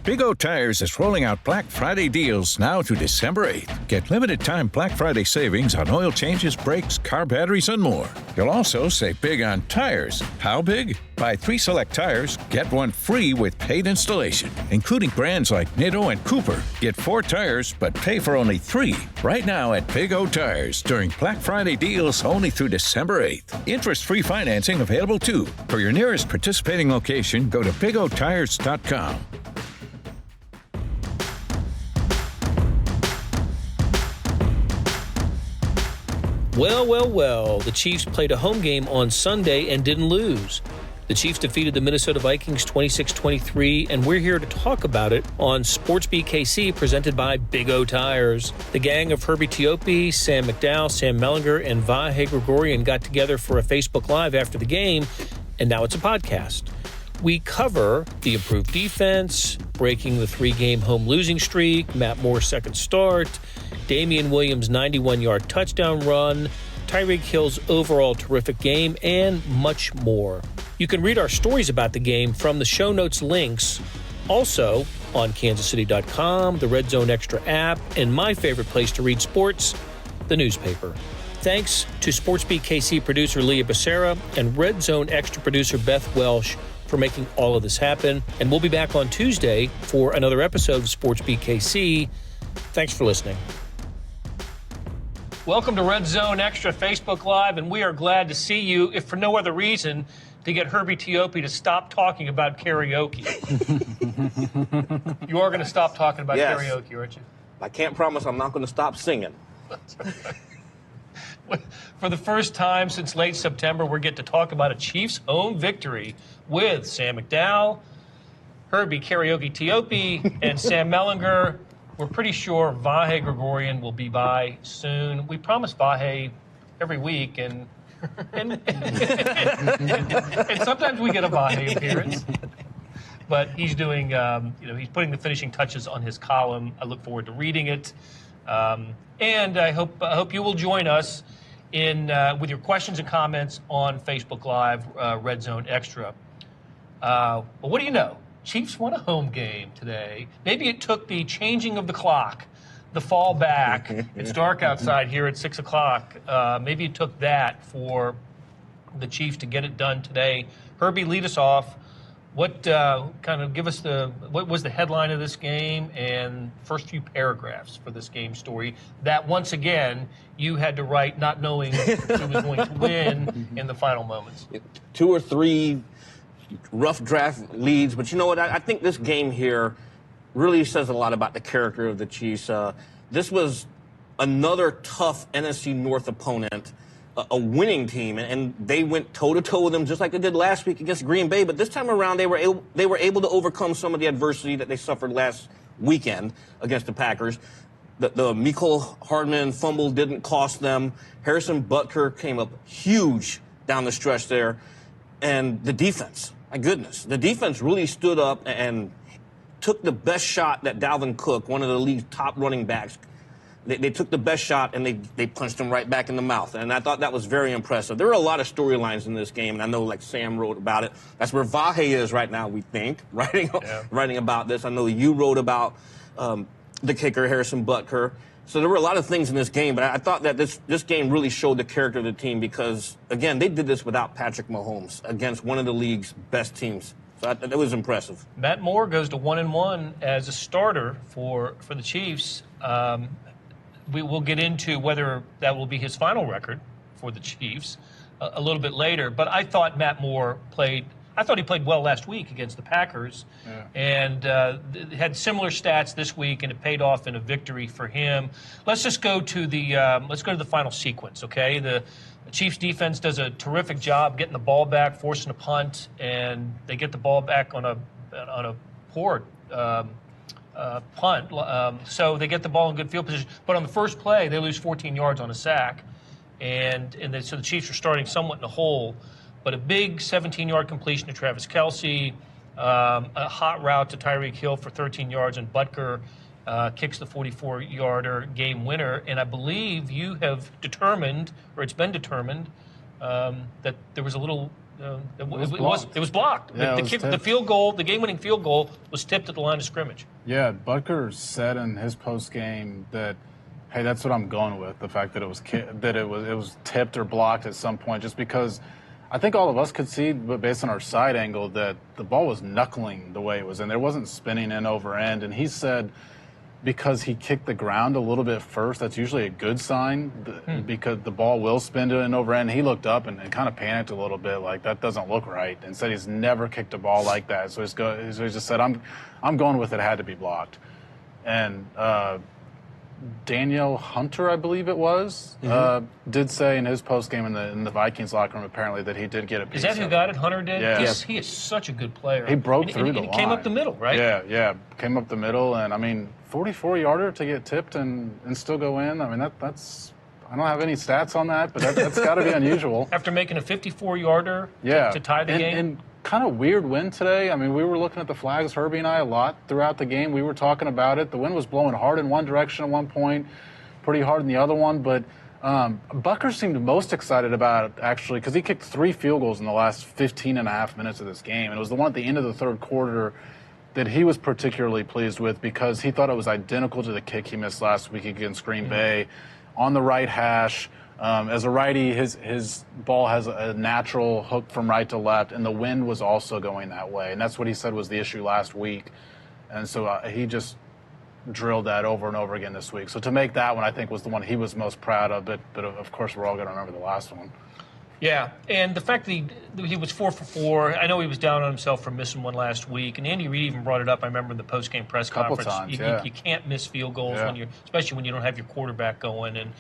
Big O Tires is rolling out Black Friday deals now to December 8th. Get limited time Black Friday savings on oil changes, brakes, car batteries, and more. You'll also save big on tires. How big? Buy 3 select tires, get 1 free with paid installation, including brands like Nitto and Cooper. Get 4 tires, but pay for only 3. Right now at Big O Tires during Black Friday deals only through December 8th. Interest-free financing available too. For your nearest participating location, go to bigotires.com. Well, the Chiefs played a home game on Sunday and didn't lose. The Chiefs defeated the Minnesota Vikings 26-23, and we're here to talk about it on Sports BKC, presented by Big O Tires. The gang of Herbie Teope, Sam McDowell, Sam Mellinger, and Vahe Gregorian got together for a Facebook Live after the game, and now it's a podcast. We cover the improved defense, breaking the 3-game home losing streak, Matt Moore's second start, Damien Williams' 91-yard touchdown run, Tyreek Hill's overall terrific game, and much more. You can read our stories about the game from the show notes links, also on kansascity.com, the Red Zone Extra app, and my favorite place to read sports, the newspaper. Thanks to Sports BKC producer Leah Becerra and Red Zone Extra producer Beth Welsh for making all of this happen. And we'll be back on Tuesday for another episode of Sports BKC. Thanks for listening. Welcome to Red Zone Extra Facebook Live, and we are glad to see you, if for no other reason, to get Herbie Teope to stop talking about karaoke. You are going to stop talking about karaoke, aren't you? I can't promise I'm not going to stop singing. For the first time since late September, we get to talk about a Chiefs home victory with Sam McDowell, Herbie Karaoke Teope, and Sam Mellinger. We're pretty sure Vahe Gregorian will be by soon. We promise Vahe every week, and sometimes we get a Vahe appearance. But he's doing, he's putting the finishing touches on his column. I look forward to reading it, and I hope you will join us with your questions and comments on Facebook Live, Red Zone Extra. Well, what do you know? Chiefs won a home game today. Maybe it took the changing of the clock, the fall back. It's dark outside here at 6 o'clock. Maybe it took that for the Chiefs to get it done today. Herbie, lead us off. What what was the headline of this game and first few paragraphs for this game story that once again you had to write not knowing who was going to win in the final moments? 2 or 3 rough draft leads, but you know what? I think this game here really says a lot about the character of the Chiefs. This was another tough NFC North opponent, a winning team, and they went toe-to-toe with them just like they did last week against Green Bay. But this time around, they were able to overcome some of the adversity that they suffered last weekend against the Packers. The Mecole Hardman fumble didn't cost them. Harrison Butker came up huge down the stretch there. And the defense, my goodness, the defense really stood up and took the best shot that Dalvin Cook, one of the league's top running backs, they took the best shot and they punched him right back in the mouth. And I thought that was very impressive. There are a lot of storylines in this game, and I know like Sam wrote about it. That's where Vahe is right now, we think, writing about this. I know you wrote about the kicker, Harrison Butker. So there were a lot of things in this game, but I thought that this game really showed the character of the team because, again, they did this without Patrick Mahomes against one of the league's best teams. So that was impressive. Matt Moore goes to 1-1 as a starter for the Chiefs. We will get into whether that will be his final record for the Chiefs a little bit later. But I thought Matt Moore played well last week against the Packers, and had similar stats this week, and it paid off in a victory for him. Let's just go to the final sequence, okay? The Chiefs defense does a terrific job getting the ball back, forcing a punt, and they get the ball back on a poor punt. So they get the ball in good field position, but on the first play they lose 14 yards on a sack, so the Chiefs are starting somewhat in the hole. But a big 17-yard completion to Travis Kelce, a hot route to Tyreek Hill for 13 yards, and Butker kicks the 44-yarder game winner. And I believe you have determined, or it's been determined, that there was a little It was blocked. Yeah, The field goal, the game-winning field goal, was tipped at the line of scrimmage. Yeah, Butker said in his post game that, hey, that's what I'm going with. The fact that it was tipped or blocked at some point, just because I think all of us could see, but based on our side angle, that the ball was knuckling the way it was, and there wasn't spinning in over end. And he said, because he kicked the ground a little bit first, that's usually a good sign because the ball will spin to an over end. He looked up and kind of panicked a little bit, like that doesn't look right, and said he's never kicked a ball like that. So he just said, I'm going with it had to be blocked. And Daniel Hunter, I believe it was, did say in his post game in the Vikings locker room apparently that he did get a piece. Is that who got it? Hunter did? Yeah. He is such a good player. He broke through the line. He came up the middle, right? Yeah, came up the middle, and I mean, 44-yarder to get tipped and still go in. I mean, that's I don't have any stats on that, but that's got to be unusual. After making a 54-yarder to tie the game. And kind of weird wind today. I mean, we were looking at the flags, Herbie and I, a lot throughout the game. We were talking about it. The wind was blowing hard in one direction at one point, pretty hard in the other one. But Butker seemed most excited about it, actually, because he kicked 3 field goals in the last 15 and a half minutes of this game. And it was the one at the end of the third quarter that he was particularly pleased with because he thought it was identical to the kick he missed last week against Green Bay on the right hash. As a righty, his ball has a natural hook from right to left, and the wind was also going that way. And that's what he said was the issue last week. And so he just drilled that over and over again this week. So to make that one, I think, was the one he was most proud of. But of course, we're all going to remember the last one. Yeah, and the fact that he was 4 for 4, I know he was down on himself for missing one last week, and Andy Reid even brought it up. I remember in the post-game press conference. Times, you can't miss field goals especially when you don't have your quarterback going, and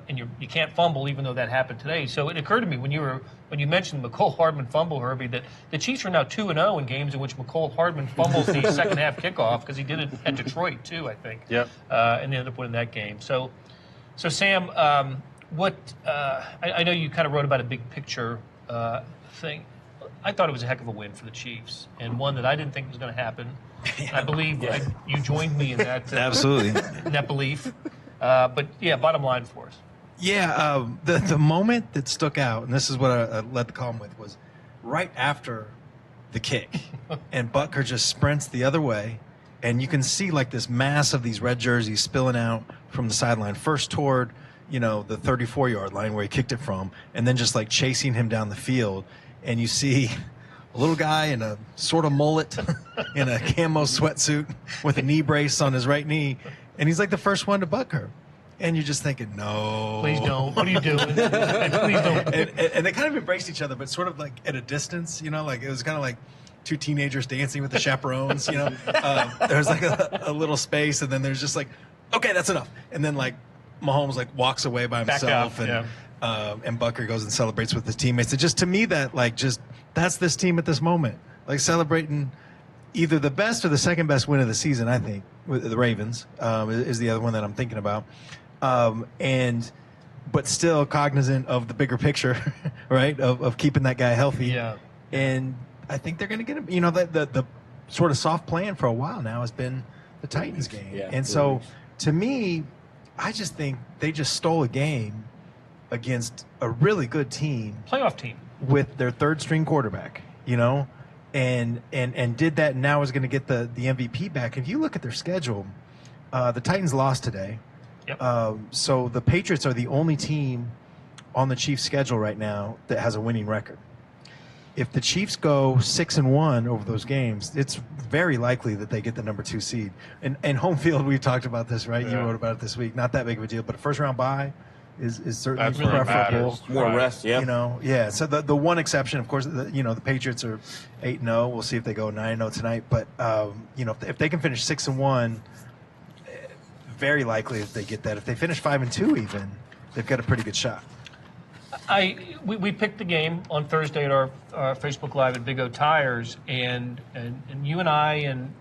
you can't fumble, even though that happened today. So it occurred to me when you mentioned the McCole Hardman fumble, Herbie, that the Chiefs are now 2-0 in games in which McCole Hardman fumbles the second half kickoff, because he did it at Detroit too, I think. Yep. And they ended up winning that game. So Sam. I know you kind of wrote about a big picture thing. I thought it was a heck of a win for the Chiefs, and one that I didn't think was going to happen. I believe you joined me in that. Absolutely. In that belief. But yeah, bottom line for us. Yeah, the moment that stuck out, and this is what I led the column with, was right after the kick, and Butker just sprints the other way, and you can see like this mass of these red jerseys spilling out from the sideline, first toward the 34-yard line where he kicked it from, and then just like chasing him down the field. And you see a little guy in a sort of mullet in a camo sweatsuit with a knee brace on his right knee, and he's like the first one to Butker. And you're just thinking, no. Please don't. What are you doing? Please don't. And they kind of embraced each other, but sort of like at a distance, like it was kind of like two teenagers dancing with the chaperones, There's like a little space, and then there's just like, okay, that's enough. And then like, Mahomes like walks away by himself, and Butker goes and celebrates with his teammates. And just to me, that's this team at this moment, like celebrating either the best or the second best win of the season. I think with the Ravens is the other one that I'm thinking about, but still cognizant of the bigger picture, right? Of keeping that guy healthy. Yeah. And I think they're going to get him. The sort of soft plan for a while now has been the Titans game, and so to me, I just think they just stole a game against a really good team. Playoff team. With their third-string quarterback, and did that, and now is going to get the MVP back. If you look at their schedule, the Titans lost today. Yep. So the Patriots are the only team on the Chiefs' schedule right now that has a winning record. If the Chiefs go 6-1 over those games, it's very likely that they get the number 2 seed. And home field, we talked about this, right? Yeah. You wrote about it this week. Not that big of a deal, but a first-round bye is certainly preferable. More rest, yeah. So the one exception, of course, the Patriots are 8-0. We'll see if they go 9-0 tonight. But if they can finish 6-1, very likely if they get that. If they finish 5-2, even, they've got a pretty good shot. We picked the game on Thursday at our Facebook Live at Big O Tires, and you and I and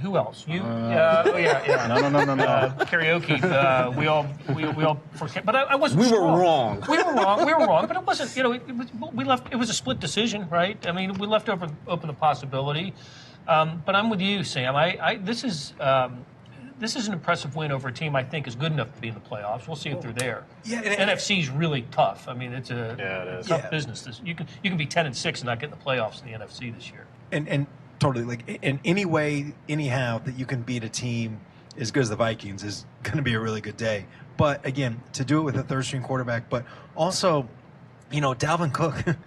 who else? You? No. Karaoke. We all. But I wasn't. We were wrong. We were wrong. But it wasn't. We left. It was a split decision, right? I mean, we left open the possibility. But I'm with you, Sam. This is. this is an impressive win over a team I think is good enough to be in the playoffs. We'll see if they're there. Yeah, NFC's really tough. I mean, it's a tough business. You can be 10-6 and not get in the playoffs in the NFC this year. And totally, like, in any way, anyhow that you can beat a team as good as the Vikings is going to be a really good day. But again, to do it with a third-string quarterback, but also, Dalvin Cook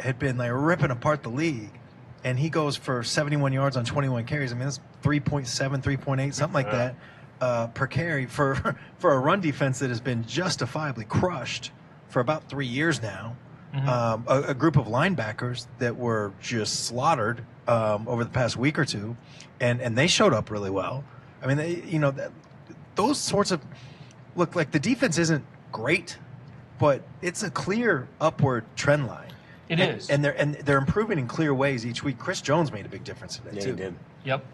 had been like ripping apart the league, and he goes for 71 yards on 21 carries. I mean, that's 3.7, 3.8, something like that per carry for a run defense that has been justifiably crushed for about 3 years now. A group of linebackers that were just slaughtered over the past week or two, and they showed up really well. I mean, those sorts of look like the defense isn't great, but it's a clear upward trend line. It is, and they're improving in clear ways each week. Chris Jones made a big difference today too. He did.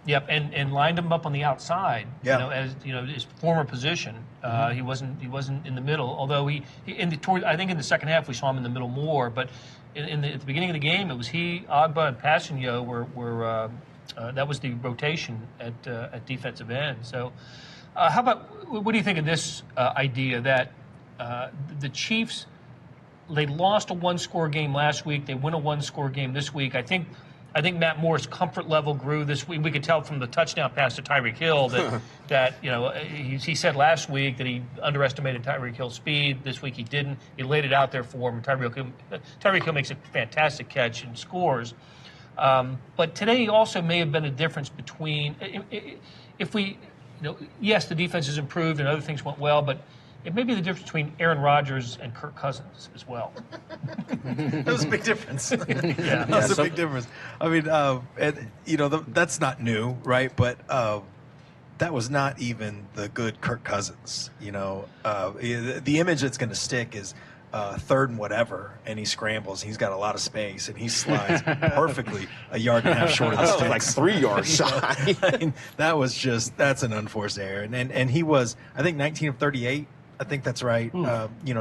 Yep, and lined him up on the outside. Yeah. As his former position. He wasn't in the middle. Although I think in the second half we saw him in the middle more. But at the beginning of the game, it was he, Agba, and Passanio were that was the rotation at defensive end. So, how about what do you think of this idea that the Chiefs? They lost a one-score game last week. They win a one-score game this week. I think Matt Moore's comfort level grew this week. We could tell from the touchdown pass to Tyreek Hill that he said last week that he underestimated Tyreek Hill's speed. This week he didn't. He laid it out there for him. Tyreek Hill makes a fantastic catch and scores. But today also may have been a difference between if we, yes, the defense has improved and other things went well, but it may be the difference between Aaron Rodgers and Kirk Cousins as well. That was a big difference. That was a big difference. I mean, that's not new, right? But that was not even the good Kirk Cousins. The image that's going to stick is third and whatever, and he scrambles. He's got a lot of space, and he slides perfectly a yard and a half short of the sticks. Like 3 yards shy. I mean, that's an unforced error. And he was, I think, 19 of 38. I think that's right.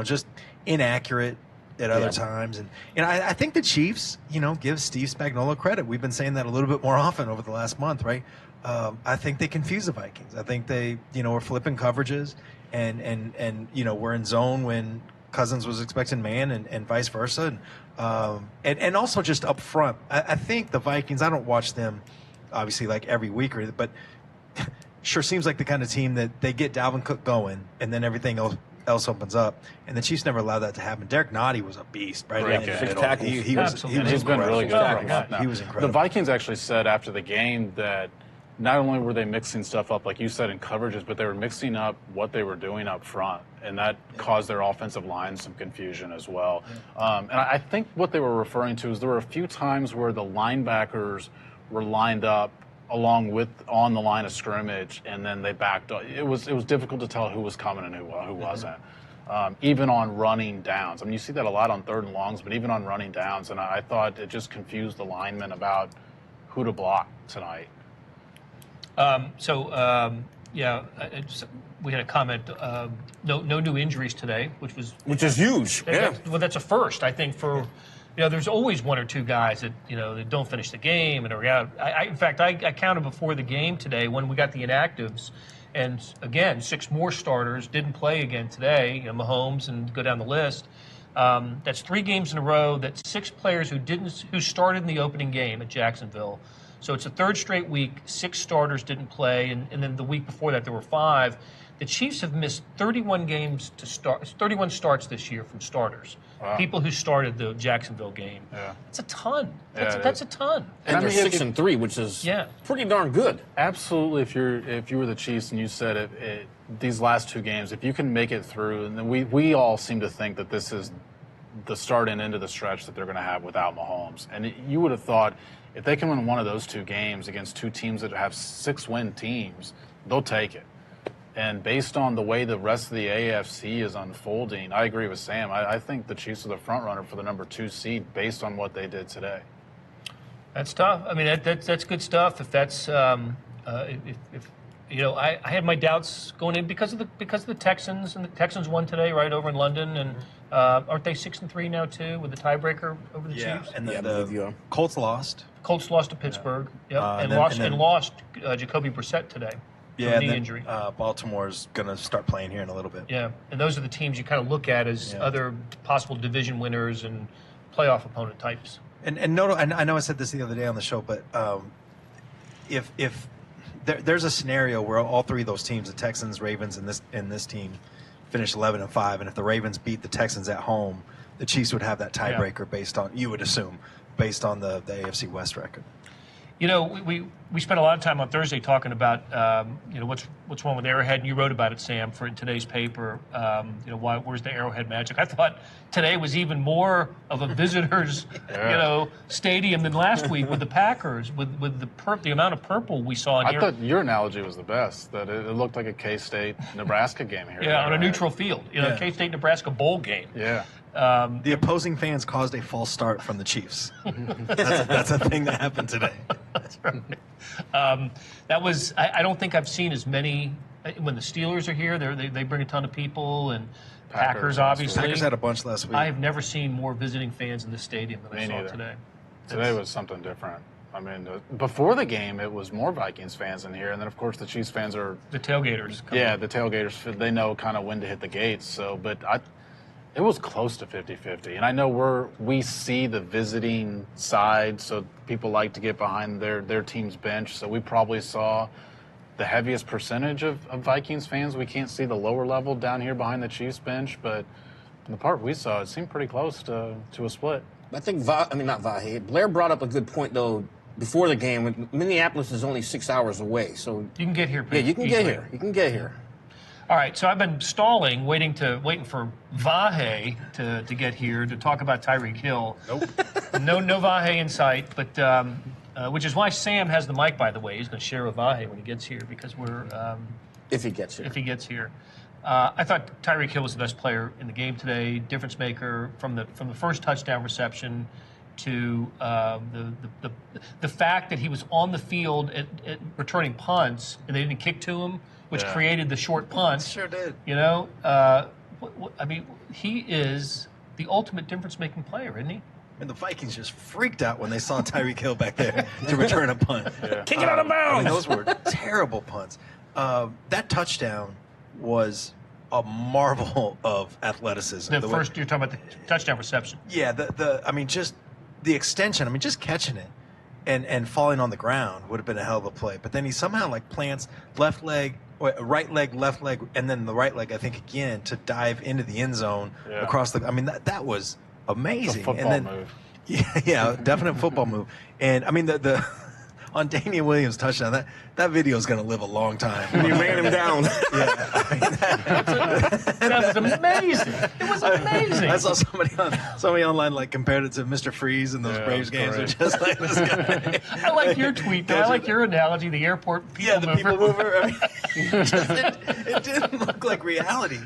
Just inaccurate at other times. And I think the Chiefs, give Steve Spagnuolo credit. We've been saying that a little bit more often over the last month, right? I think they confuse the Vikings. I think they, were flipping coverages and we're in zone when Cousins was expecting man and vice versa. And also just up front, I think the Vikings, I don't watch them obviously like every week, but sure seems like the kind of team that they get Dalvin Cook going and then everything else opens up. And the Chiefs never allowed that to happen. Derek Nottie was a beast, right? He's been really good. He was incredible. The Vikings actually said after the game that not only were they mixing stuff up, like you said, in coverages, but they were mixing up what they were doing up front. And that caused their offensive line some confusion as well. And I think what they were referring to is there were a few times where the linebackers were lined up on the line of scrimmage, and then they backed up. It was difficult to tell who was coming and who wasn't. Even on running downs. I mean, you see that a lot on third and longs, but even on running downs. And I thought it just confused the linemen about who to block tonight. We had a comment. No new injuries today, which is huge. Well, that's a first, I think, for. There's always one or two guys that that don't finish the game and are out. In fact, I counted before the game today when we got the inactives, and again, 6 more starters didn't play again today. Mahomes and go down the list. That's 3 games in a row. That's 6 players who started in the opening game at Jacksonville. So it's a third straight week. 6 starters didn't play, and then the week before that there were 5. The Chiefs have missed 31 starts this year from starters. Wow. People who started the Jacksonville game. Yeah. That's a ton. That's a ton. And they're 6-3, which is pretty darn good. Absolutely. If you were the Chiefs and you said these last 2 games, if you can make it through, and then we all seem to think that this is the start and end of the stretch that they're going to have without Mahomes. And you would have thought if they can win one of those 2 games against 2 teams that have 6-win teams, they'll take it. And based on the way the rest of the AFC is unfolding, I agree with Sam. I think the Chiefs are the front runner for the number 2 seed based on what they did today. That's tough. I mean, that's good stuff. If that's I had my doubts going in because of the Texans, and the Texans won today right over in London, and aren't they 6-3 now too with the tiebreaker over the Chiefs? And the Colts lost. Colts lost to Pittsburgh. And lost Jacoby Brissett today. Yeah, knee and then, injury. Baltimore's going to start playing here in a little bit. Yeah, and those are the teams you kind of look at as other possible division winners and playoff opponent types. And no, I know I said this the other day on the show, but if there's a scenario where all three of those teams, the Texans, Ravens, and this team, finish 11-5, and if the Ravens beat the Texans at home, the Chiefs would have that tiebreaker based on, you would assume, based on the AFC West record. You know, we spent a lot of time on Thursday talking about what's wrong with Arrowhead, and you wrote about it, Sam, for today's paper. Where's the Arrowhead magic? I thought today was even more of a visitors, stadium than last week with the Packers, with the amount of purple we saw in here. I thought your analogy was the best. That it looked like a K-State Nebraska game here. Yeah, on a neutral field. K-State Nebraska bowl game. Yeah. The opposing fans caused a false start from the Chiefs. That's a thing that happened today. That's right. That was. I don't think I've seen as many when the Steelers are here. They bring a ton of people, and Packers obviously. Packers had a bunch last week. I have never seen more visiting fans in the stadium than I saw today. Today was something different. I mean, before the game, it was more Vikings fans in here, and then of course the Chiefs fans are the tailgaters. The tailgaters. They know kind of when to hit the gates. So, it was close to 50-50. And I know we see the visiting side, so people like to get behind their team's bench. So we probably saw the heaviest percentage of Vikings fans. We can't see the lower level down here behind the Chiefs bench, but in the part we saw, it seemed pretty close to a split. I think, not Vahe. Blair brought up a good point, though, before the game. Minneapolis is only 6 hours away, so you can get here. You can get here. You can get here. All right, so I've been stalling, waiting for Vahe to get here to talk about Tyreek Hill. Nope. no Vahe in sight, but which is why Sam has the mic, by the way. He's going to share with Vahe when he gets here because we're if he gets here. If he gets here, I thought Tyreek Hill was the best player in the game today, difference maker from the first touchdown reception to the fact that he was on the field at returning punts and they didn't kick to him, which created the short punt. Sure did. I mean, he is the ultimate difference-making player, isn't he? And the Vikings just freaked out when they saw Tyreek Hill back there to return a punt. Kick it out of bounds! I mean, those were terrible punts. That touchdown was a marvel of athleticism. You're talking about the touchdown reception. Yeah, just the extension. I mean, just catching it and falling on the ground would have been a hell of a play. But then he somehow plants right leg, left leg, and then the right leg, I think, again, to dive into the end zone across the. I mean, that was amazing. A football move. Yeah, definite football move. And I mean, the on Damien Williams' touchdown, that video is going to live a long time. When you ran him down. That was amazing. It was amazing. I saw somebody online compared it to Mr. Freeze in those Braves games. They're just like this guy. I like your tweet, though. I like your analogy, the airport people mover. People mover. I mean, it didn't look like reality.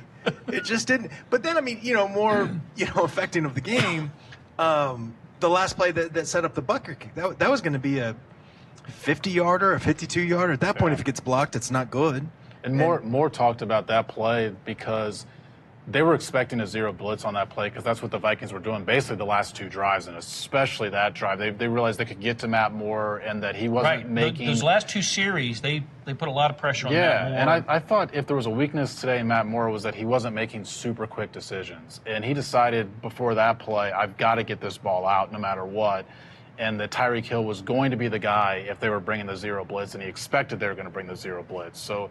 It just didn't. But then, I mean, more, affecting of the game, the last play that set up the Butker kick, that was going to be a 50-yarder, a 52-yarder. At that point, if it gets blocked, it's not good. And more talked about that play because they were expecting a zero blitz on that play because that's what the Vikings were doing basically the last two drives, and especially that drive. They realized they could get to Matt Moore and that he wasn't making – those last two series, they put a lot of pressure on Matt Moore. Yeah, and I thought if there was a weakness today in Matt Moore was that he wasn't making super quick decisions. And he decided before that play, I've got to get this ball out no matter what. And that Tyreek Hill was going to be the guy if they were bringing the zero blitz, and he expected they were going to bring the zero blitz. So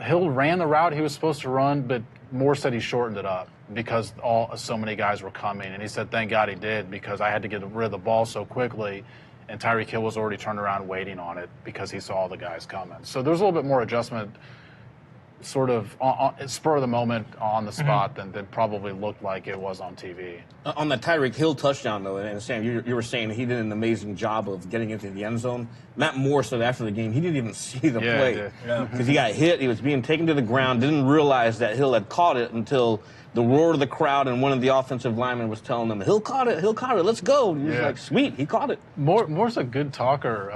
Hill ran the route he was supposed to run, but Moore said he shortened it up because so many guys were coming. And he said, thank God he did, because I had to get rid of the ball so quickly, and Tyreek Hill was already turned around waiting on it because he saw all the guys coming. So there's a little bit more adjustment sort of spur of the moment on the spot than probably looked like it was on TV. On the Tyreek Hill touchdown, though, and Sam, you were saying he did an amazing job of getting into the end zone. Matt Moore said after the game he didn't even see the play because he got hit. He was being taken to the ground, didn't realize that Hill had caught it until the roar of the crowd and one of the offensive linemen was telling him, Hill caught it, let's go. And he was like, sweet, he caught it. Moore's a good talker,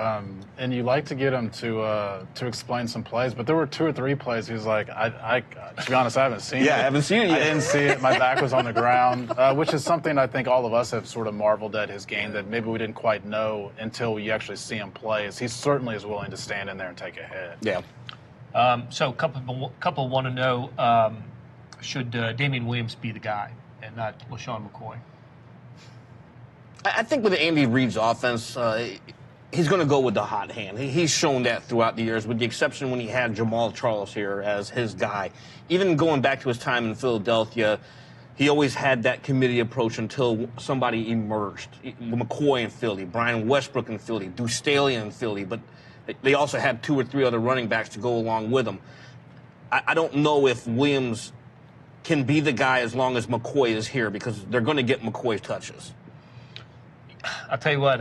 and you like to get him to explain some plays, but there were 2 or 3 plays he was like, I to be honest, I haven't seen it. Yeah, I haven't seen it yet. I didn't see it. My back was on the ground, which is something I think all of us have sort of marveled at his game that maybe we didn't quite know until you actually see him play. He certainly is willing to stand in there and take a hit. Yeah. So a couple want to know, should Damien Williams be the guy and not LaShawn McCoy? I think with Andy Reid's offense, he's going to go with the hot hand. He's shown that throughout the years, with the exception when he had Jamal Charles here as his guy. Even going back to his time in Philadelphia, he always had that committee approach until somebody emerged. McCoy in Philly, Brian Westbrook in Philly, Deuce Staley in Philly, but they also had 2 or 3 other running backs to go along with him. I don't know if Williams can be the guy as long as McCoy is here, because they're going to get McCoy touches. I'll tell you what,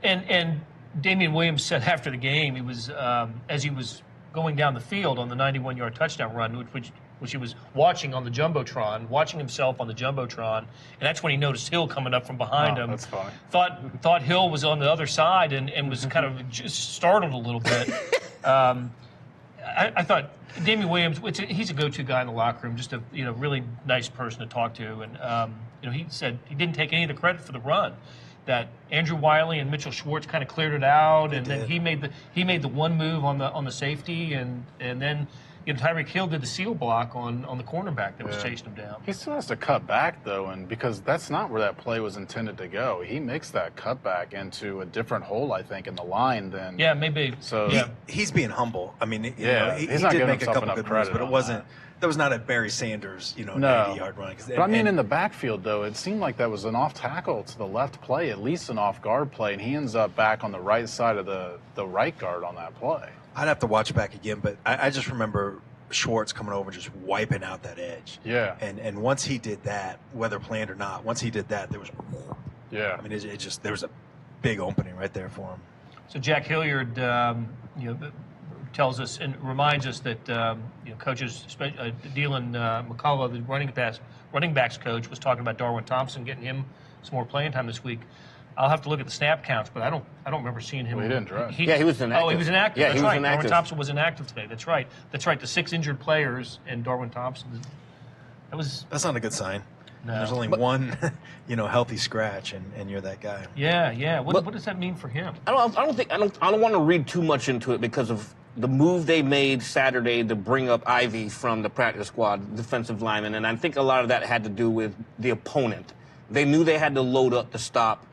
and Damien Williams said after the game, he was as he was going down the field on the 91-yard touchdown run, which he was watching on the Jumbotron, watching himself on the Jumbotron, and that's when he noticed Hill coming up from behind him. That's funny. Thought Hill was on the other side and was kind of just startled a little bit. I thought Damien Williams, he's a go-to guy in the locker room, just a really nice person to talk to, and he said he didn't take any of the credit for the run. That Andrew Wiley and Mitchell Schwartz kind of cleared it out, and then he made the one move on the safety, and then Tyreek Hill did the seal block on the cornerback that was chasing him down. He still has to cut back, though, and because that's not where that play was intended to go. He makes that cutback into a different hole, I think, in the line than. Yeah, maybe. So he's being humble. I mean, he he's not did make a couple enough good credit, moves, but it wasn't. That was not a Barry Sanders, 90-yard run. But I mean, in the backfield, though, it seemed like that was an off tackle to the left play, at least an off guard play, and he ends up back on the right side of the right guard on that play. I'd have to watch it back again, but I just remember Schwartz coming over and just wiping out that edge. Yeah. And once he did that, whether planned or not, once he did that, there was. Yeah. I mean, it just there was a big opening right there for him. So Jack Hilliard, tells us and reminds us that coaches, Dylan McCullough, the running backs coach, was talking about Darwin Thompson, getting him some more playing time this week. I'll have to look at the snap counts, but I don't remember seeing him. Well, he didn't dress. He was inactive. Oh, he was inactive. Yeah, That's he was right. inactive. Darwin Thompson was inactive today. That's right. The 6 injured players and Darwin Thompson. That's not a good sign. No. There's only one, healthy scratch, and you're that guy. Yeah. What does that mean for him? I don't want to read too much into it because of the move they made Saturday to bring up Ivy from the practice squad, defensive lineman, and I think a lot of that had to do with the opponent. They knew they had to load up to stop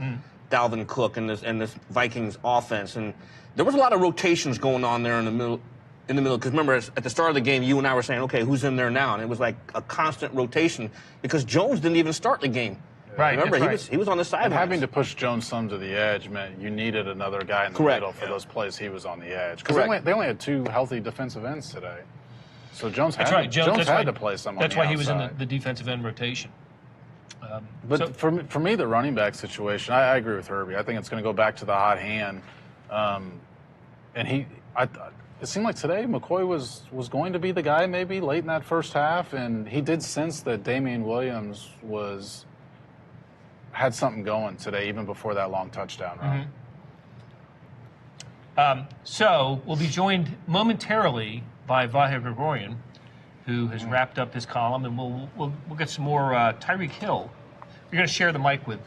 Dalvin Cook and this Vikings offense, and there was a lot of rotations going on there in the middle. Because remember, at the start of the game, you and I were saying, okay, who's in there now? And it was like a constant rotation because Jones didn't even start the game. Right. Remember, he was on the sidelines. And having to push Jones some to the edge meant you needed another guy in the middle for those plays he was on the edge. Because they only had 2 healthy defensive ends today. So Jones had to play some on the outside. That's why he was in the defensive end rotation. For me, the running back situation, I agree with Herbie. I think it's going to go back to the hot hand. It seemed like today McCoy was going to be the guy maybe late in that first half, and he did sense that Damien Williams had something going today, even before that long touchdown run. So we'll be joined momentarily by Vahe Gregorian, who has wrapped up his column, and we'll get some more Tyreek Hill. You're going to share the mic with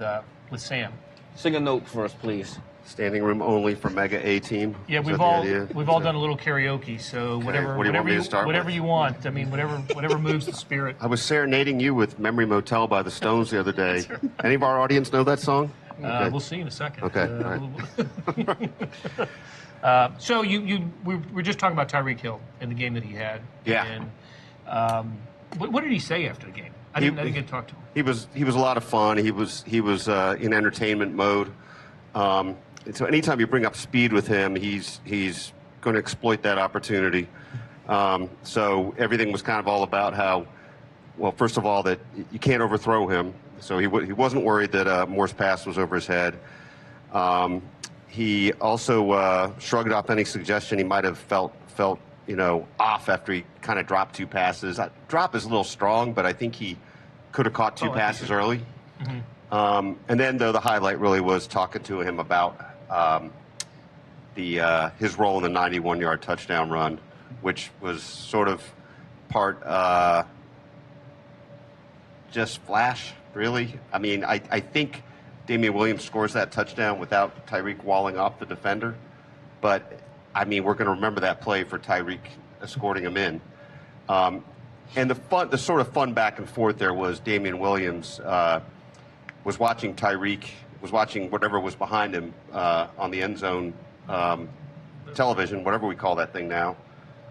Sam. Sing a note for us, please. Standing room only for Mega A-team. Yeah, we've all done a little karaoke, so Okay. whatever you want. I mean, whatever moves the spirit. I was serenading you with Memory Motel by the Stones the other day. Any of our audience know that song? Okay. We'll see in a second. Okay. So we're just talking about Tyreek Hill and the game that he had. Yeah. And what did he say after the game? I didn't get to talk to him. He was a lot of fun. He was in entertainment mode. So anytime you bring up speed with him, he's going to exploit that opportunity. So everything was kind of all about how, well, first of all, that you can't overthrow him. So he wasn't worried that Moore's pass was over his head. He also shrugged off any suggestion he might have felt off after he kind of dropped 2 passes. Drop is a little strong, but I think he could have caught 2 passes early. Mm-hmm. And then, though, the highlight really was talking to him about his role in the 91-yard touchdown run, which was sort of part just flash, really. I mean, I think Damien Williams scores that touchdown without Tyreek walling off the defender. But, I mean, we're going to remember that play for Tyreek escorting him in. And the sort of fun back and forth there was Damien Williams was watching Tyreek, was watching whatever was behind him on the end zone television, whatever we call that thing now.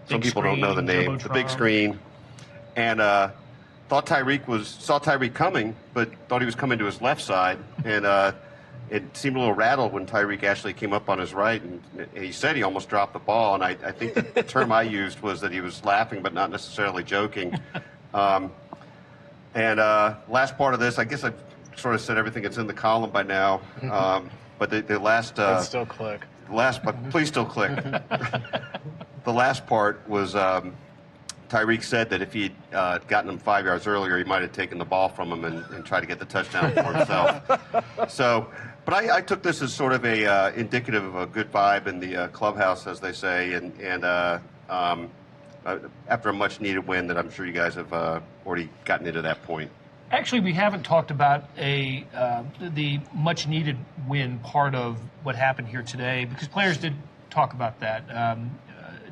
Some people don't know the name. The big screen. And saw Tyreek coming, but thought he was coming to his left side. And it seemed a little rattled when Tyreek actually came up on his right. And he said he almost dropped the ball. And I think the term I used was that he was laughing but not necessarily joking. Last part of this, I guess I've sort of said everything that's in the column by now. But the last... Let's still click. But please still click. The last part was Tyreek said that if he'd gotten him 5 yards earlier, he might have taken the ball from him and tried to get the touchdown for himself. So, but I took this as sort of a indicative of a good vibe in the clubhouse, as they say, and after a much-needed win that I'm sure you guys have already gotten into that point. Actually, we haven't talked about the much-needed win part of what happened here today, because players did talk about that.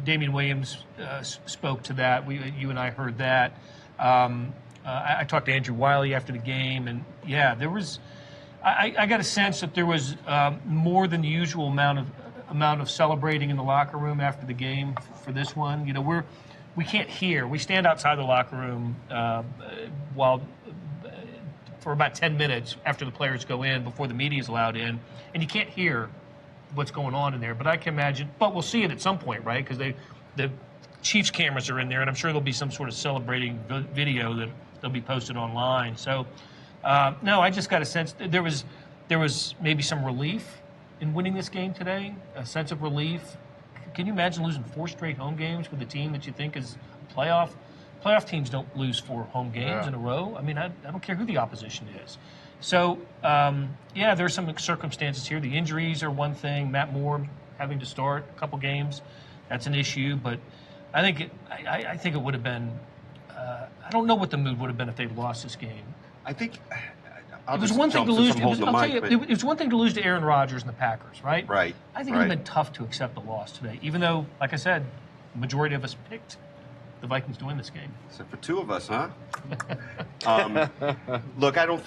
Damien Williams spoke to that. You and I heard that. I talked to Andrew Wiley after the game, and yeah, there was. I got a sense that there was more than the usual amount of celebrating in the locker room after the game for this one. You know, we can't hear. We stand outside the locker room for about 10 minutes after the players go in, before the media is allowed in, and you can't hear what's going on in there. But I can imagine, but we'll see it at some point, right? Because the Chiefs cameras are in there, and I'm sure there'll be some sort of celebrating video that they'll be posted online. So, no, I just got a sense that there was maybe some relief in winning this game today, a sense of relief. Can you imagine losing 4 straight home games with a team that you think is a playoff? Playoff teams don't lose 4 home games in a row. I mean, I don't care who the opposition is. So, yeah, there's some circumstances here. The injuries are one thing. Matt Moore having to start a couple games, that's an issue. But I think it would have been. I don't know what the mood would have been if they'd lost this game. I think it was one thing to lose. It was one thing to lose to Aaron Rodgers and the Packers, right? Right. I think it would have been tough to accept the loss today, even though, like I said, the majority of us picked the Vikings to win this game. Except for 2 of us, huh? Look, I don't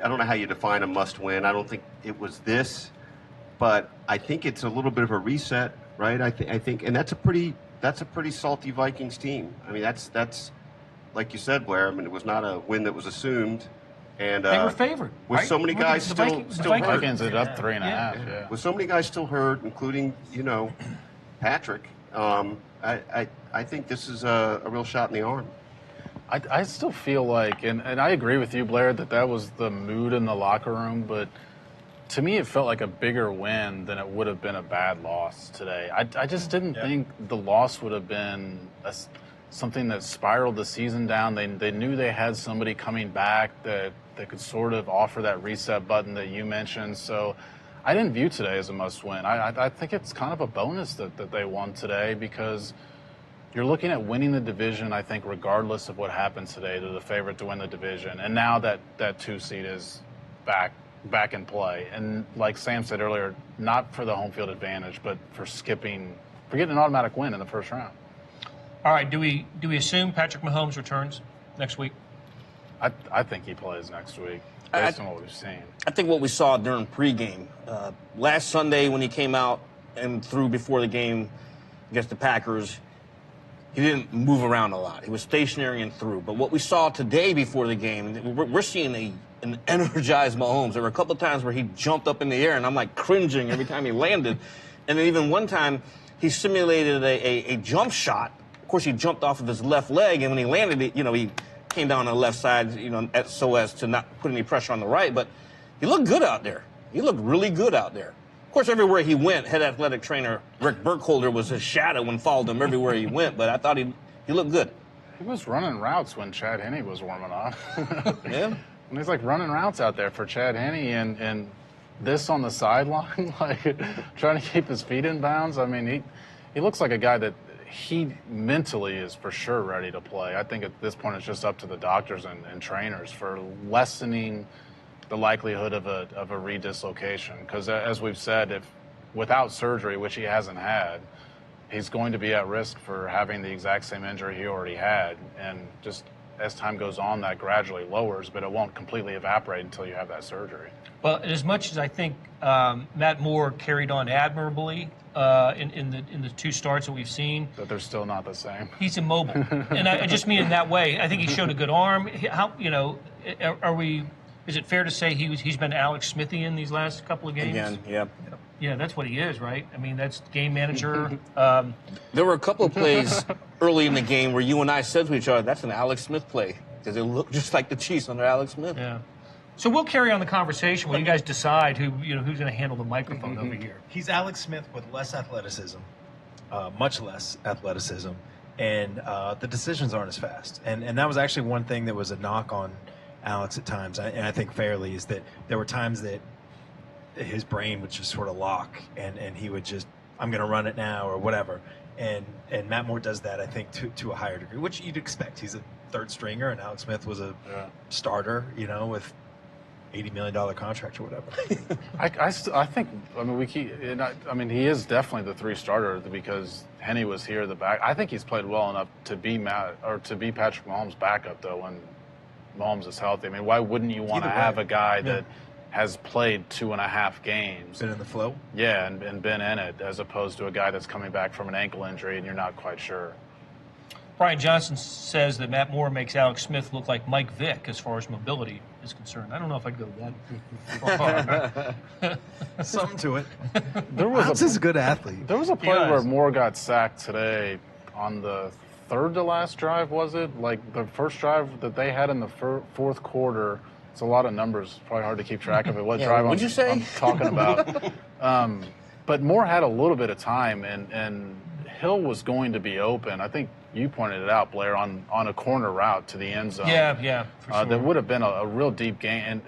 know how you define a must-win. I don't think it was this, but I think it's a little bit of a reset, right? I think, and that's a pretty salty Vikings team. I mean, that's like you said, Blair. I mean, it was not a win that was assumed, and they were favored. With right? so many guys still hurt. Vikings ended up 3.5. Yeah. With so many guys still hurt, including Patrick. I think this is a real shot in the arm. I still feel like, and I agree with you, Blair, that was the mood in the locker room, but to me it felt like a bigger win than it would have been a bad loss today. I just didn't think the loss would have been something that spiraled the season down. They knew they had somebody coming back that could sort of offer that reset button that you mentioned. So I didn't view today as a must-win. I think it's kind of a bonus that they won today, because you're looking at winning the division, I think, regardless of what happens today. They're the favorite to win the division. And now that 2 seed is back in play. And like Sam said earlier, not for the home field advantage, but for getting an automatic win in the first round. All right, do we assume Patrick Mahomes returns next week? I think he plays next week, based on what we've seen. I think what we saw during pregame, last Sunday when he came out and threw before the game against the Packers, he didn't move around a lot. He was stationary and threw. But what we saw today before the game, we're seeing an energized Mahomes. There were a couple of times where he jumped up in the air, and I'm like cringing every time he landed. And then even one time, he simulated a jump shot. Of course, he jumped off of his left leg, and when he landed, he came down on the left side, so as to not put any pressure on the right. But he looked good out there. He looked really good out there. Of course, everywhere he went, head athletic trainer Rick Burkholder was his shadow and followed him everywhere he went. But I thought he looked good. He was running routes when Chad Henne was warming up. Yeah. And he's like running routes out there for Chad Henne, and this on the sideline, like trying to keep his feet in bounds. I mean, he looks like a guy that he mentally is for sure ready to play. I think at this point it's just up to the doctors and trainers for lessening the likelihood of a redislocation. Because as we've said, if without surgery, which he hasn't had, he's going to be at risk for having the exact same injury he already had. And just as time goes on, that gradually lowers, but it won't completely evaporate until you have that surgery. Well, and as much as I think Matt Moore carried on admirably in the 2 starts that we've seen, But they're still not the same. he's immobile, and I just mean in that way. I think he showed a good arm. How are we? Is it fair to say he's been Alex Smithy in these last couple of games? Again, yeah. Yeah, that's what he is, right? I mean, that's game manager. There were a couple of plays early in the game where you and I said to each other, "That's an Alex Smith play," because it looked just like the Chiefs under Alex Smith. Yeah. So we'll carry on the conversation when you guys decide who's going to handle the microphone over here. He's Alex Smith with less athleticism, much less athleticism, and the decisions aren't as fast. And that was actually one thing that was a knock on Alex at times, and I think fairly, is that there were times that his brain would just sort of lock, and he would just, I'm going to run it now or whatever. And Matt Moore does that, I think, to a higher degree, which you'd expect. He's a third stringer, and Alex Smith was a starter, with $80 million contract or whatever. I think, he is definitely the 3 starter because Henny was here at the back. I think he's played well enough to be Patrick Mahomes' backup, though, when Mahomes is healthy. I mean, why wouldn't you want to have a guy that has played 2.5 games? Been in the flow? Yeah, and been in it, as opposed to a guy that's coming back from an ankle injury and you're not quite sure. Brian Johnson says that Matt Moore makes Alex Smith look like Mike Vick as far as mobility is concerned. I don't know if I'd go that far. Something to it. Alex is a good athlete. There was a play where Moore got sacked today on the 3rd to last drive, was it? Like the first drive that they had in the 4th quarter. It's a lot of numbers. Probably hard to keep track of it. What drive what'd you say? I'm talking about. But Moore had a little bit of time, and Hill was going to be open. I think you pointed it out, Blair, on a corner route to the end zone. Yeah, for sure. That would have been a real deep game,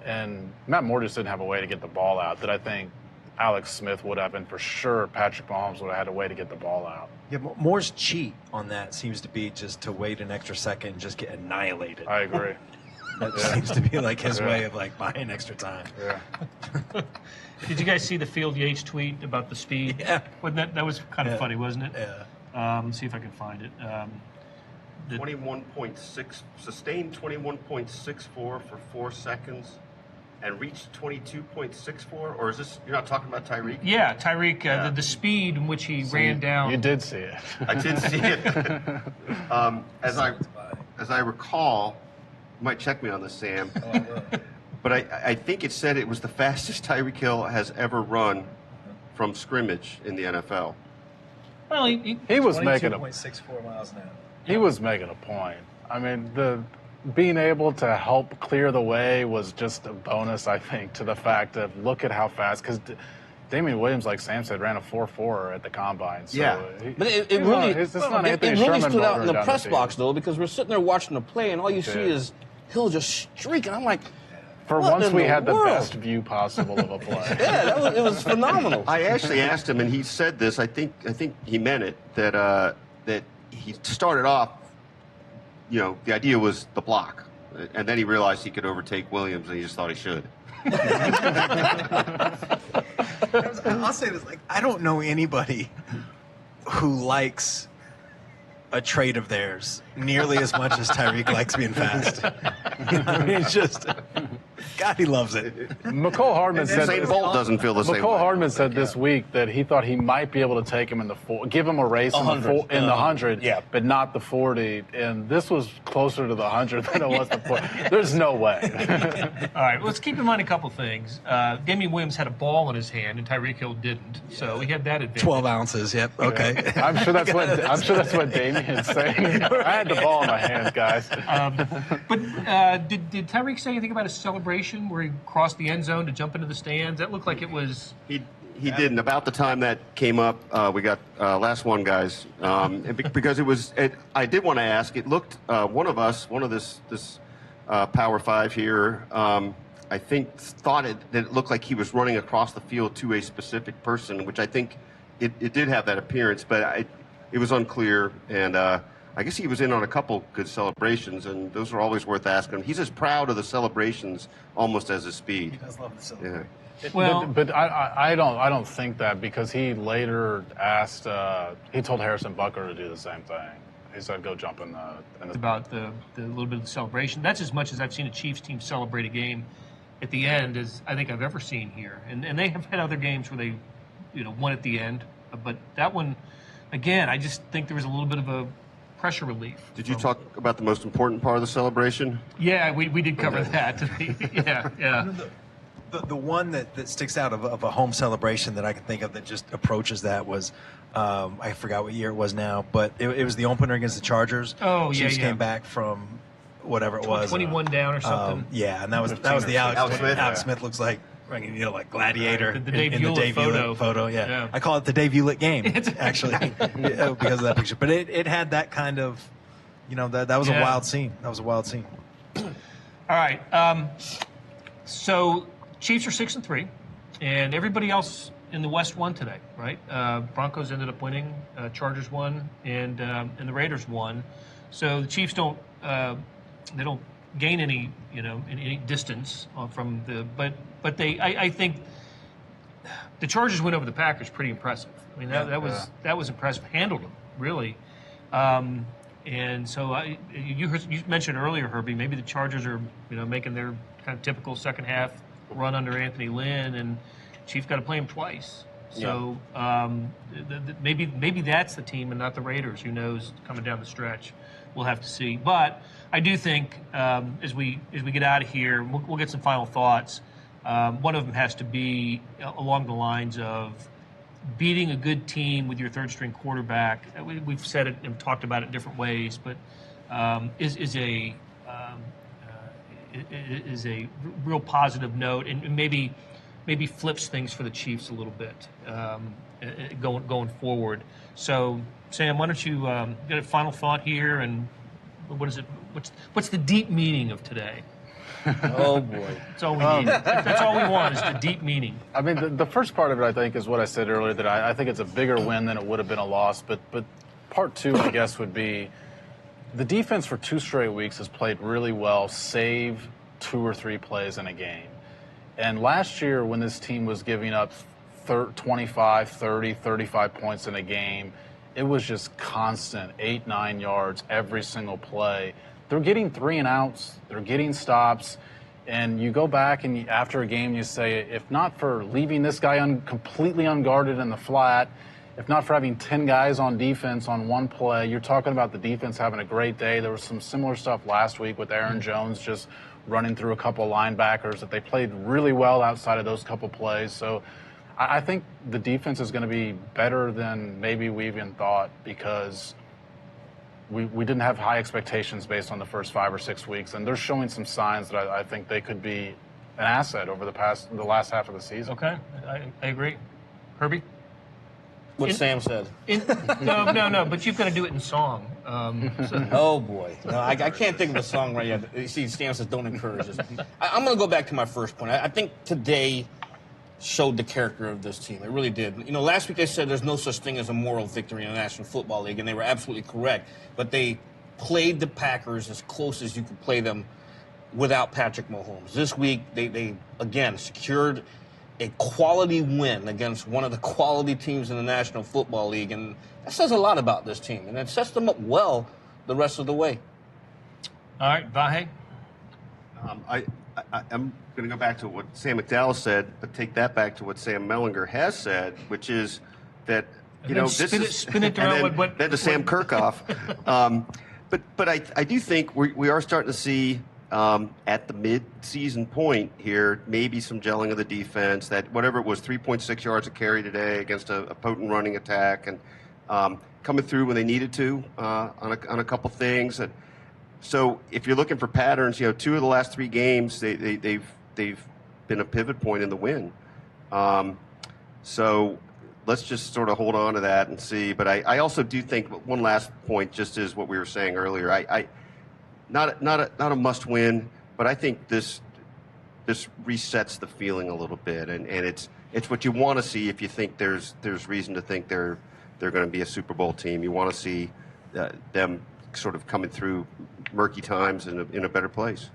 and Matt Moore just didn't have a way to get the ball out that I think Alex Smith would have, and for sure Patrick Mahomes would have had a way to get the ball out. Yeah, Moore's cheat on that seems to be just to wait an extra second and just get annihilated. I agree. That seems to be like his way of buying extra time. Yeah. Did you guys see the Field Yates tweet about the speed? Yeah. Wasn't that was kind of funny, wasn't it? Yeah. Let's see if I can find it. 21.6, sustained 21.64 for 4 seconds and reached 22.64? Or is this, you're not talking about Tyreek? Yeah, Tyreek, the speed in which he ran down. You did see it. I did see it. As I recall, you might check me on this, Sam. But I think it said it was the fastest Tyreek Hill has ever run from scrimmage in the NFL. Well, He was making 22.64 miles an hour. He was making a point. I mean, being able to help clear the way was just a bonus, I think, to the fact that look at how fast, because Damien Williams, like Sam said, ran a 4.4 at the combine. So Yeah. But it really stood out in the press box, though, because we're sitting there watching the play, and all you see is Hill just streaking. I'm like, for what once in we the had the world? best view possible of a play. Yeah, it was phenomenal. I actually asked him, and he said this. I think he meant it, that he started off, the idea was the block, and then he realized he could overtake Williams, and he just thought he should. I'll say this: I don't know anybody who likes a trait of theirs nearly as much as Tyreek likes being fast. It's just, God, he loves it. McCole Hardman said Usain Bolt doesn't feel the same way. McCole Hardman said this week that he thought he might be able to take him in the give him a race in the 100, but not the 40. And this was closer to the 100 than it was the 40. There's no way. All right, let's keep in mind a couple things. Damien Williams had a ball in his hand, and Tyreek Hill didn't, so he had that advantage. 12 ounces. Yep. Okay. Yeah. I'm sure that's what Damien's saying. I had the ball in my hands, guys. But did Tyreek say anything about a celebration where he crossed the end zone to jump into the stands? That looked like it was. He didn't. About the time that came up, we got last one, guys, because it was. I did want to ask. It looked one of this Power Five here. I think thought that it looked like he was running across the field to a specific person, which I think it did have that appearance, but it was unclear. And I guess he was in on a couple good celebrations, and those are always worth asking. He's as proud of the celebrations almost as his speed. He does love the celebration. Yeah. Well, but I don't think that, because he later asked, he told Harrison Butker to do the same thing. He said, go jump in the about the little bit of the celebration. That's as much as I've seen a Chiefs team celebrate a game at the end as I think I've ever seen here. And they have had other games where they, won at the end. But that one, again, I just think there was a little bit of a pressure relief. Did you talk about the most important part of the celebration? Yeah, we did cover that. Yeah. The one that sticks out of a home celebration that I can think of that just approaches that was, I forgot what year it was now, but it was the opener against the Chargers. Oh, yeah, Chiefs came back from whatever it was. 21 down or something. Yeah, and that was the Alex Smith. Alex Smith looks like like Gladiator The Dave in the Hewlett Dave Hewlett photo. Yeah. I call it the Dave Hewlett game, actually, because of that picture. But it had that kind of, that was a wild scene. That was a wild scene. All right. So Chiefs are 6-3, and everybody else in the West won today, right? Broncos ended up winning, Chargers won, and the Raiders won. So the Chiefs don't gain any any distance from the but they I think the Chargers win over the Packers pretty impressive. I mean that was impressive. Handled them really. And so you mentioned earlier, Herbie, maybe the Chargers are making their kind of typical second half run under Anthony Lynn, and Chiefs got to play him twice. So maybe that's the team and not the Raiders. Who knows coming down the stretch? We'll have to see. But I do think as we get out of here, we'll get some final thoughts. One of them has to be along the lines of beating a good team with your third-string quarterback. We've said it and talked about it in different ways, but is a real positive note, and maybe flips things for the Chiefs a little bit going forward. So, Sam, why don't you get a final thought here, and what is it? What's the deep meaning of today? Oh boy, that's all we need. That's all we want is the deep meaning. I mean, the first part of it, I think, is what I said earlier, that I think it's a bigger win than it would have been a loss. But part two, I guess, would be the defense for 2 straight weeks has played really well, save 2 or 3 plays in a game. And last year, when this team was giving up 25, 30, 35 points in a game, it was just constant 8, 9 yards every single play. They're getting 3 and outs. They're getting stops. And you go back and after a game, you say, if not for leaving this guy completely unguarded in the flat, if not for having 10 guys on defense on one play, you're talking about the defense having a great day. There was some similar stuff last week with Aaron Jones just running through a couple linebackers that they played really well outside of those couple plays. So I think the defense is going to be better than maybe we even thought, because we didn't have high expectations based on the first 5 or 6 weeks, and they're showing some signs that I think they could be an asset over the last half of the season. Okay, I agree. Herbie? What Sam said. No, but you've got to do it in song. Oh boy, no, I can't think of a song right yet. You see, Sam says don't encourage us. I'm going to go back to my first point. I think today showed the character of this team. It really did. Last week they said there's no such thing as a moral victory in the National Football League, and they were absolutely correct. But they played the Packers as close as you could play them without Patrick Mahomes. This week they again secured a quality win against one of the quality teams in the National Football League, and that says a lot about this team, and it sets them up well the rest of the way. All right, Vahe? I'm going to go back to what Sam McDowell said, but take that back to what Sam Mellinger has said, which is that spin it around. Then to Sam Kerkhoff. But I do think we are starting to see at the mid-season point here maybe some gelling of the defense. That whatever it was, 3.6 yards a carry today against a potent running attack, and coming through when they needed to on a couple things. And so if you're looking for patterns, 2 of the last 3 games they've been a pivot point in the win. So let's just sort of hold on to that and see. But I also do think one last point, just is what we were saying earlier. Not a must win, but I think this resets the feeling a little bit, and it's what you want to see if you think there's reason to think they're going to be a Super Bowl team. You want to see them sort of coming through murky times in a better place.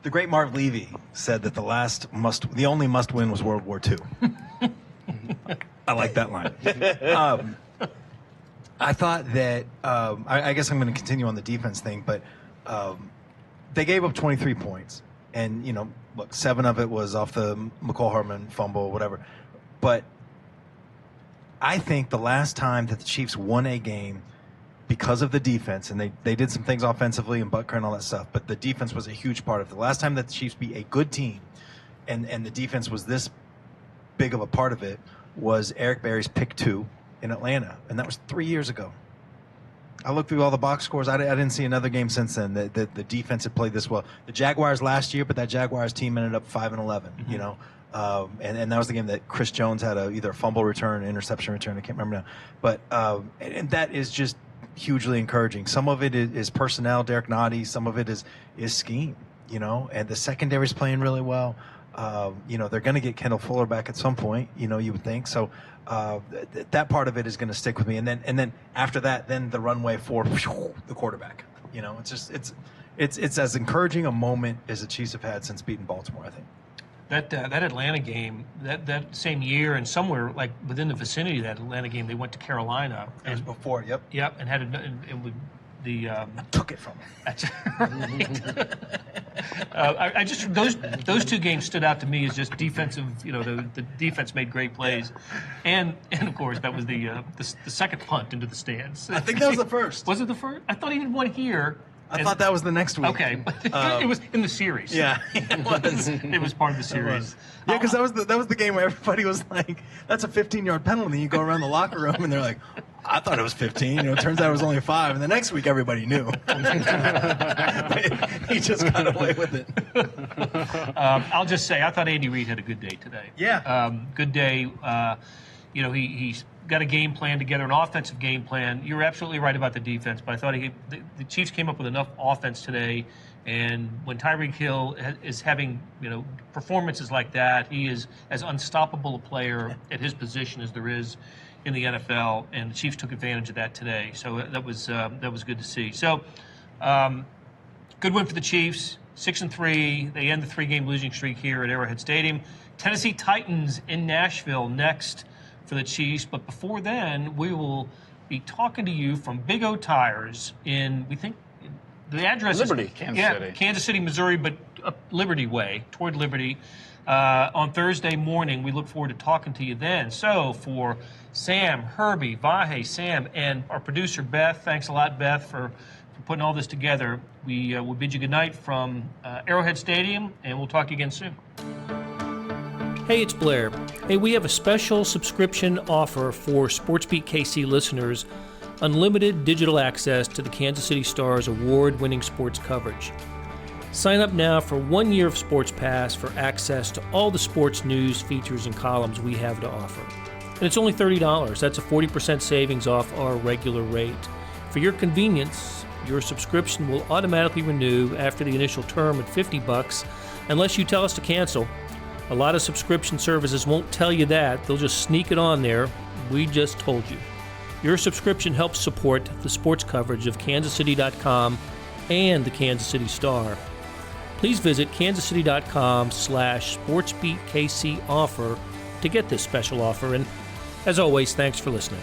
The great Marv Levy said that the only must-win was World War II. I like that line. I thought that I guess I'm going to continue on the defense thing, but they gave up 23 points, and look, 7 of it was off the McCall Hardman fumble, whatever. But I think the last time that the Chiefs won a game because of the defense, and they did some things offensively and Butker and all that stuff, but the defense was a huge part of it. The last time that the Chiefs beat a good team and the defense was this big of a part of it was Eric Berry's pick 2 in Atlanta, and that was 3 years ago. I looked through all the box scores. I didn't see another game since then that the defense had played this well. The Jaguars last year, but that Jaguars team ended up 5-11, and that was the game that Chris Jones had either a fumble return, interception return. I can't remember now. But and that is just hugely encouraging. Some of it is personnel, Derek Nottie. Some of it is scheme, and the secondary is playing really well. They're going to get Kendall Fuller back at some point, you would think. So that part of it is going to stick with me. And then after that, then the runway for the quarterback. It's as encouraging a moment as the Chiefs have had since beating Baltimore, I think. That Atlanta game, that same year, and somewhere like within the vicinity of that Atlanta game, they went to Carolina. It was before, yep. Yep, and had I took it from him. That's right. I just those 2 games stood out to me as just defensive. The defense made great plays, and of course that was the second punt into the stands. I think that was the first. Was it the first? I thought he had one here. I thought that was the next week. Okay, but it was in the series. Yeah, it was. It was part of the series. Yeah, because that was the game where everybody was like, "That's a 15-yard penalty." You go around the locker room and they're like, "I thought it was 15." It turns out it was only 5. And the next week, everybody knew. He just got away with it. I'll just say, I thought Andy Reid had a good day today. Yeah. Good day. He's got a game plan together, an offensive game plan. You're absolutely right about the defense, but I thought the Chiefs came up with enough offense today. And when Tyreek Hill is having performances like that, he is as unstoppable a player at his position as there is in the NFL, and the Chiefs took advantage of that today. So that was good to see. So good win for the Chiefs, 6-3. They end the 3-game losing streak here at Arrowhead Stadium. Tennessee Titans in Nashville next for the Chiefs. But before then, we will be talking to you from Big O Tires in, we think, the address Liberty, is Kansas City. Kansas City, Missouri, but up Liberty Way, toward Liberty. On Thursday morning, we look forward to talking to you then. So for Sam, Herbie, Vahe, Sam, and our producer Beth, thanks a lot, Beth, for putting all this together. We will bid you good night from Arrowhead Stadium, and we'll talk to you again soon. Hey, it's Blair. Hey, we have a special subscription offer for SportsBeat KC listeners, unlimited digital access to the Kansas City Star's award-winning sports coverage. Sign up now for 1 year of Sports Pass for access to all the sports news, features, and columns we have to offer. And it's only $30. That's a 40% savings off our regular rate. For your convenience, your subscription will automatically renew after the initial term at $50 unless you tell us to cancel. A lot of subscription services won't tell you that. They'll just sneak it on there. We just told you. Your subscription helps support the sports coverage of kansascity.com and the Kansas City Star. Please visit kansascity.com/SportsBeatKC offer to get this special offer. And as always, thanks for listening.